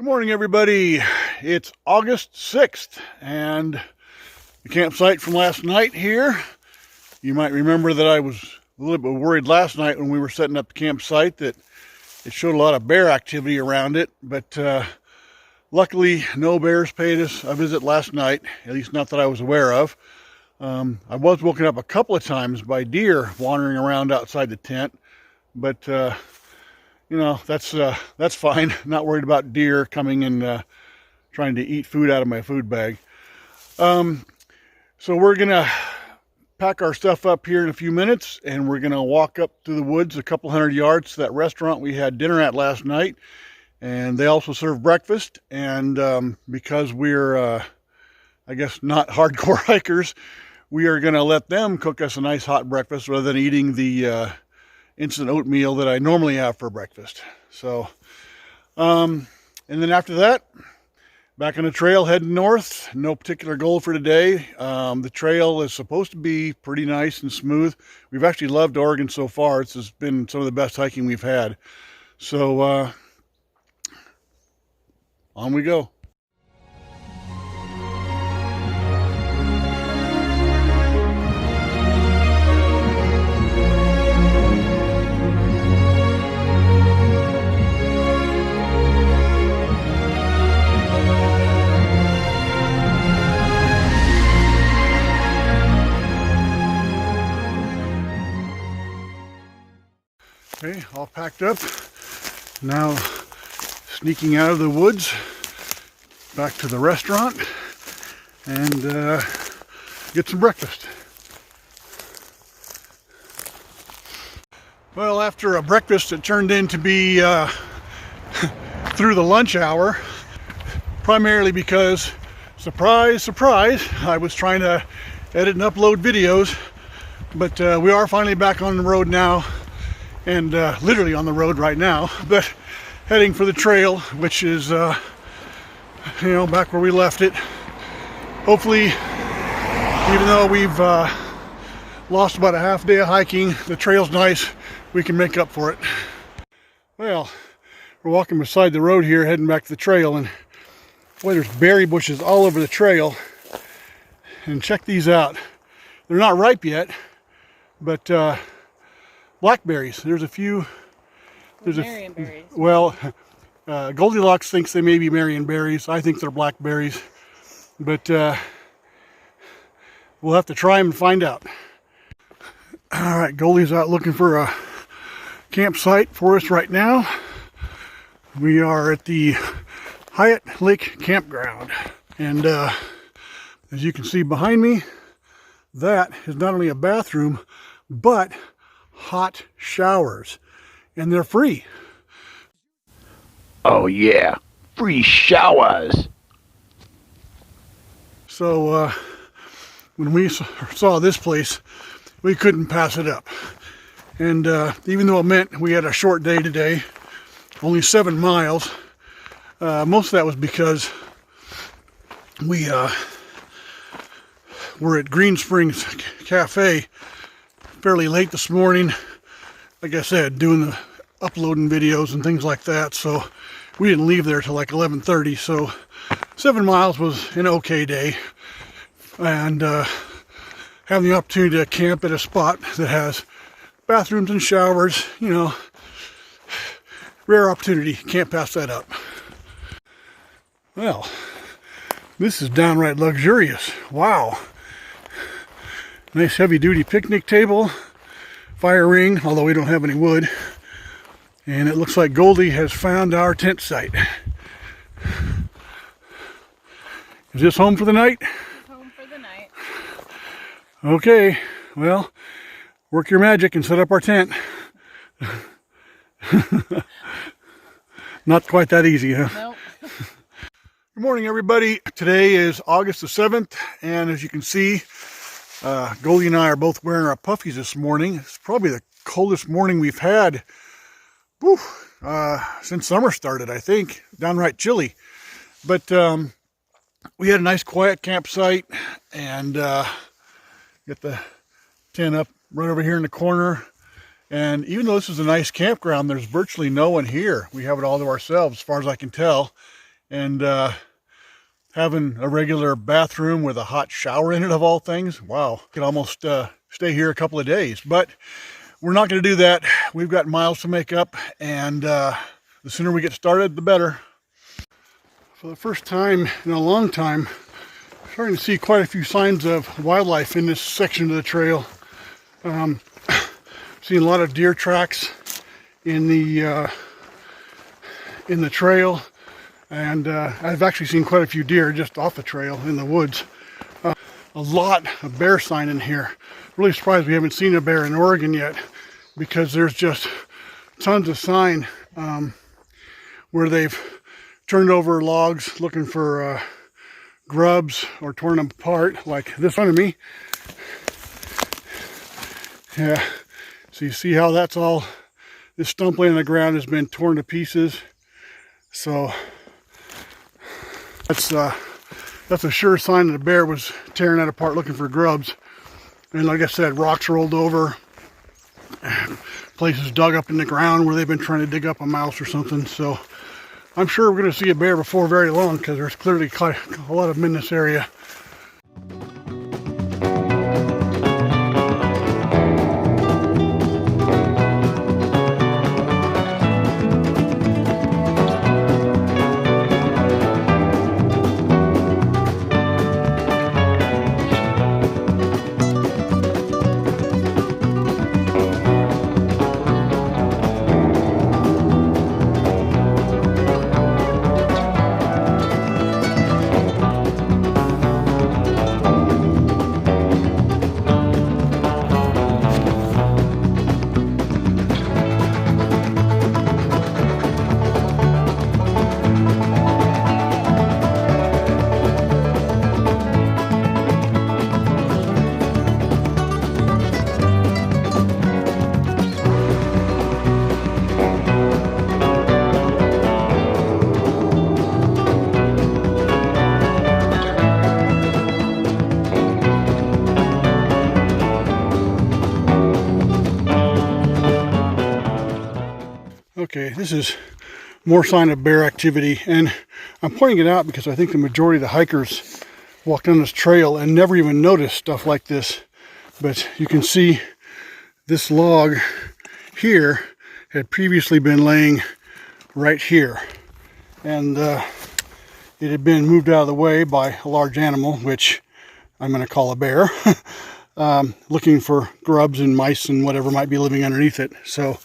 Good morning, everybody. It's August 6th, and the campsite from last night here. You might remember that I was a little bit worried last night when we were setting up the campsite that it showed a lot of bear activity around it, but luckily no bears paid us a visit last night, at least not that I was aware of. I was woken up a couple of times by deer wandering around outside the tent, but you know, that's fine. Not worried about deer coming and trying to eat food out of my food bag. So we're gonna pack our stuff up here in a few minutes, and we're gonna walk up through the woods a couple hundred yards to that restaurant we had dinner at last night. And they also serve breakfast. And because we're, I guess, not hardcore hikers, we are gonna let them cook us a nice hot breakfast rather than eating the instant oatmeal that I normally have for breakfast. So, and then after that, back on the trail heading north. No particular goal for today. The trail is supposed to be pretty nice and smooth. We've actually loved Oregon so far. It's been some of the best hiking we've had. So, on we go. Okay, all packed up. Now sneaking out of the woods back to the restaurant and get some breakfast. Well, after a breakfast that turned in to be through the lunch hour, primarily because, surprise, surprise, I was trying to edit and upload videos, but we are finally back on the road now. And literally on the road right now, but heading for the trail, which is, you know, back where we left it. Hopefully, even though we've lost about a half day of hiking, the trail's nice, we can make up for it. Well, we're walking beside the road here, heading back to the trail, and boy, there's berry bushes all over the trail. And check these out. They're not ripe yet, but blackberries. There's a few. There's Marionberries. Well, Goldilocks thinks they may be Marionberries. I think they're blackberries, but we'll have to try them and find out. All right, Goldie's out looking for a campsite for us right now. We are at the Hyatt Lake campground, and as you can see behind me, that is not only a bathroom, but hot showers, and they're free. Oh yeah, free showers. So when we saw this place, we couldn't pass it up. And even though it meant we had a short day today, only 7 miles, most of that was because we were at Green Springs Cafe fairly late this morning, like I said, doing the uploading videos and things like that, so we didn't leave there till like 11:30. So 7 miles was an okay day, and having the opportunity to camp at a spot that has bathrooms and showers, you know, rare opportunity. Can't pass that up. Well, this is downright luxurious. Wow. Nice heavy-duty picnic table, fire ring, although we don't have any wood. And it looks like Goldie has found our tent site. Is this home for the night? Home for the night. Okay, well, work your magic and set up our tent. Not quite that easy, huh? Nope. Good morning, everybody. Today is August the 7th, and as you can see, Goldie and I are both wearing our puffies this morning. It's probably the coldest morning we've had since summer started, I think. Downright chilly. But we had a nice quiet campsite, and get the tent up right over here in the corner. And even though this is a nice campground, there's virtually no one here. We have it all to ourselves, as far as I can tell. and having a regular bathroom with a hot shower in it, of all things. Wow, could almost stay here a couple of days, but we're not going to do that. We've got miles to make up, and the sooner we get started, the better. For the first time in a long time, I'm starting to see quite a few signs of wildlife in this section of the trail. Seeing a lot of deer tracks in the trail, and I've actually seen quite a few deer just off the trail in the woods. A lot of bear sign in here. Really surprised we haven't seen a bear in Oregon yet, because there's just tons of sign where they've turned over logs looking for grubs or torn them apart, like this one of me. Yeah, so you see how that's all, this stump laying on the ground has been torn to pieces. So that's a sure sign that a bear was tearing that apart looking for grubs. And like I said, rocks rolled over, places dug up in the ground where they've been trying to dig up a mouse or something. So I'm sure we're going to see a bear before very long, because there's clearly quite a lot of them in this area. Okay, this is more sign of bear activity, and I'm pointing it out because I think the majority of the hikers walk down this trail and never even notice stuff like this. But you can see this log here had previously been laying right here, and it had been moved out of the way by a large animal, which I'm going to call a bear, looking for grubs and mice and whatever might be living underneath it. So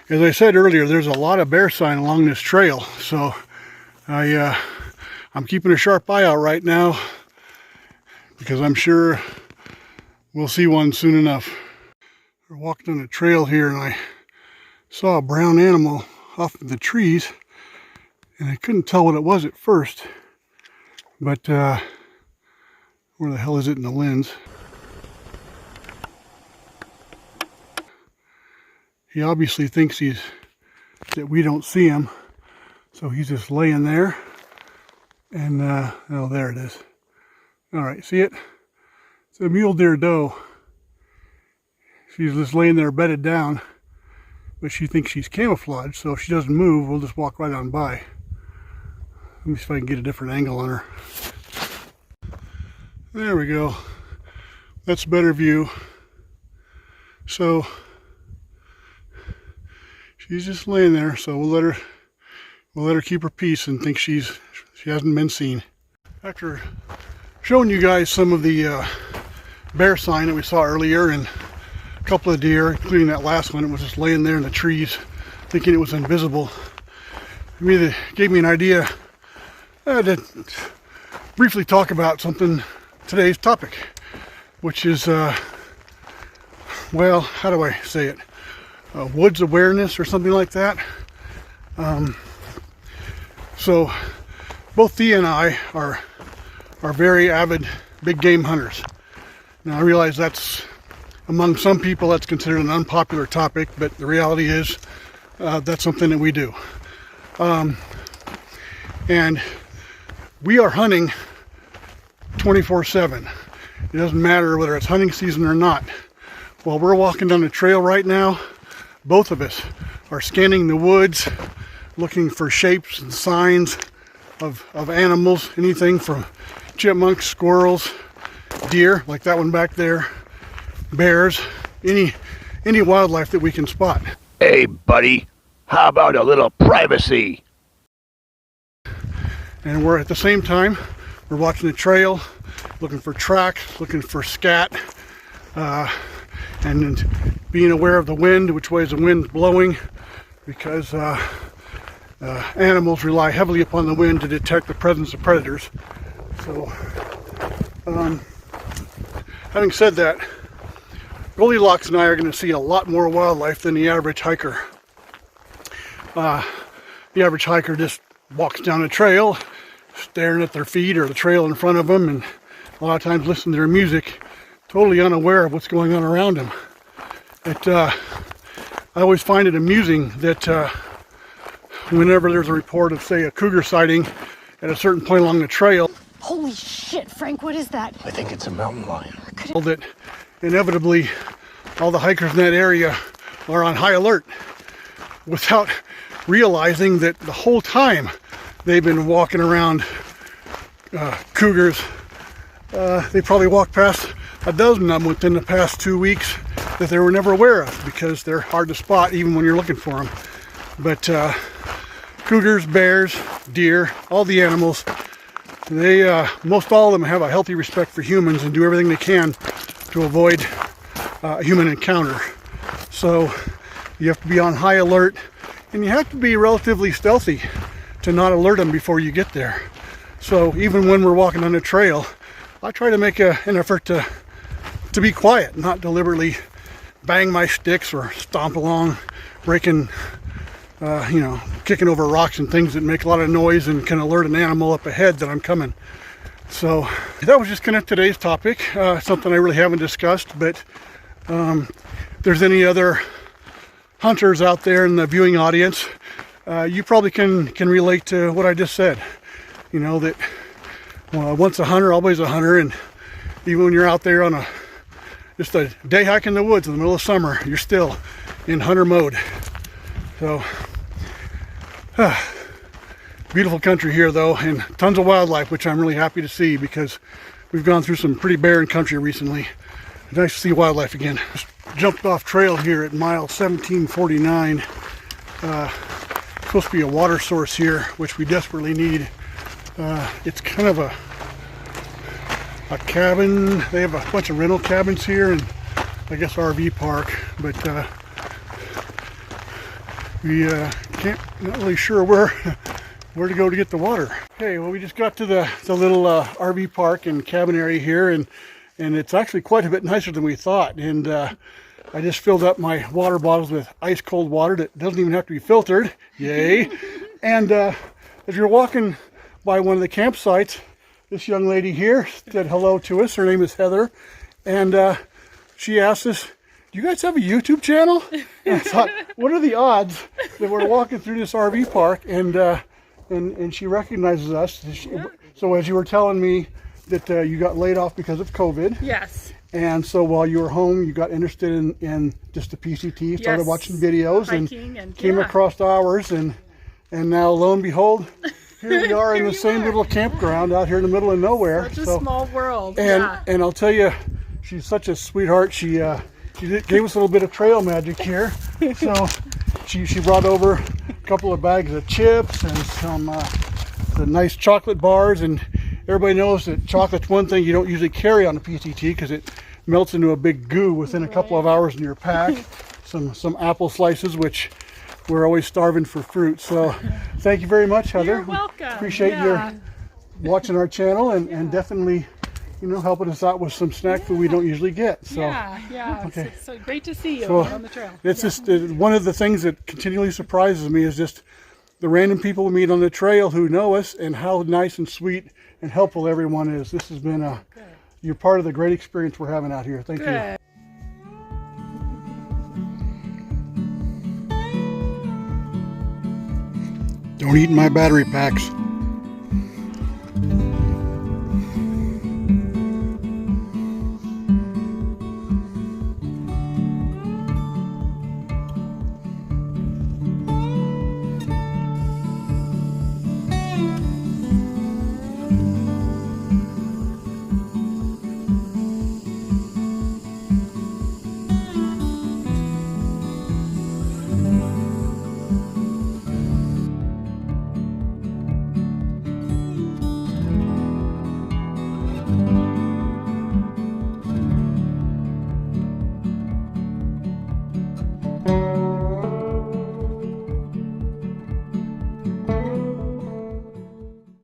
as I said earlier, there's a lot of bear sign along this trail, so I'm keeping a sharp eye out right now, because I'm sure we'll see one soon enough. I walked on the trail here and I saw a brown animal off of the trees, and I couldn't tell what it was at first, but where the hell is it in the lens? He obviously thinks that we don't see him, so he's just laying there. And oh, there it is. All right, see it? It's a mule deer doe. She's just laying there bedded down, but she thinks she's camouflaged, so if she doesn't move, we'll just walk right on by. Let me see if I can get a different angle on her. There we go. That's a better view. So she's just laying there, so we'll let her keep her peace and think she hasn't been seen. After showing you guys some of the bear sign that we saw earlier, and a couple of deer, including that last one, it was just laying there in the trees, thinking it was invisible. It gave me an idea to briefly talk about today's topic, which is, well, how do I say it? Woods awareness or something like that. So both Thea and I are very avid big game hunters. Now I realize that's, among some people, that's considered an unpopular topic, but the reality is that's something that we do. And we are hunting 24/7. It doesn't matter whether it's hunting season or not. While we're walking down the trail right now, both of us are scanning the woods, looking for shapes and signs of animals, anything from chipmunks, squirrels, deer, like that one back there, bears, any wildlife that we can spot. Hey, buddy, how about a little privacy? And we're at the same time, we're watching the trail, looking for tracks, looking for scat, and being aware of the wind, which way is the wind blowing, because animals rely heavily upon the wind to detect the presence of predators. So, having said that, Goldilocks and I are going to see a lot more wildlife than the average hiker. The average hiker just walks down a trail, staring at their feet or the trail in front of them, and a lot of times listen to their music, totally unaware of what's going on around them. I always find it amusing that whenever there's a report of, say, a cougar sighting at a certain point along the trail, Holy shit, Frank, what is that? I think it's a mountain lion. that inevitably all the hikers in that area are on high alert without realizing that the whole time they've been walking around cougars. They probably walked past a dozen of them within the past 2 weeks that they were never aware of, because they're hard to spot even when you're looking for them. But cougars, bears, deer, all the animals, they most all of them have a healthy respect for humans and do everything they can to avoid a human encounter. So you have to be on high alert, and you have to be relatively stealthy to not alert them before you get there. So even when we're walking on the trail, I try to make an effort to be quiet, not deliberately bang my sticks or stomp along, breaking, kicking over rocks and things that make a lot of noise and can alert an animal up ahead that I'm coming. So that was just kind of today's topic, something I really haven't discussed, but if there's any other hunters out there in the viewing audience, you probably can relate to what I just said. You know, that once a hunter, always a hunter, and even when you're out there on just a day hike in the woods in the middle of summer, you're still in hunter mode. So, beautiful country here though, and tons of wildlife, which I'm really happy to see, because we've gone through some pretty barren country recently. It's nice to see wildlife again. Just jumped off trail here at mile 1749. Supposed to be a water source here, which we desperately need. It's kind of a cabin. They have a bunch of rental cabins here, and I guess RV park, but we not really sure where to go to get the water. Okay, well, we just got to the little RV park and cabin area here, and it's actually quite a bit nicer than we thought. And I just filled up my water bottles with ice cold water that doesn't even have to be filtered. Yay! And as you're walking by one of the campsites, this young lady here said hello to us. Her name is Heather, and she asked us, "Do you guys have a YouTube channel?" And I thought, what are the odds that we're walking through this RV park and she recognizes us? So as you were telling me that you got laid off because of COVID. Yes. And so while you were home, you got interested in just the PCT, started Yes. watching videos, Hiking and came yeah. across ours, and now lo and behold, here we are in the same little campground out here in the middle of nowhere. Such a small world. And yeah. and I'll tell you, she's such a sweetheart. She gave us a little bit of trail magic here. So she brought over a couple of bags of chips and some the nice chocolate bars. And everybody knows that chocolate's one thing you don't usually carry on the PCT because it melts into a big goo within a couple of hours in your pack. Some apple slices, which we're always starving for fruit. So thank you very much, Heather. You're welcome. Appreciate your watching our channel and definitely, helping us out with some snack food we don't usually get. So yeah. Okay. It's so great to see you So, on the trail. it's just one of the things that continually surprises me is just the random people we meet on the trail who know us and how nice and sweet and helpful everyone is. This has been you're part of the great experience we're having out here. Thank you. Good. Don't eat my battery packs.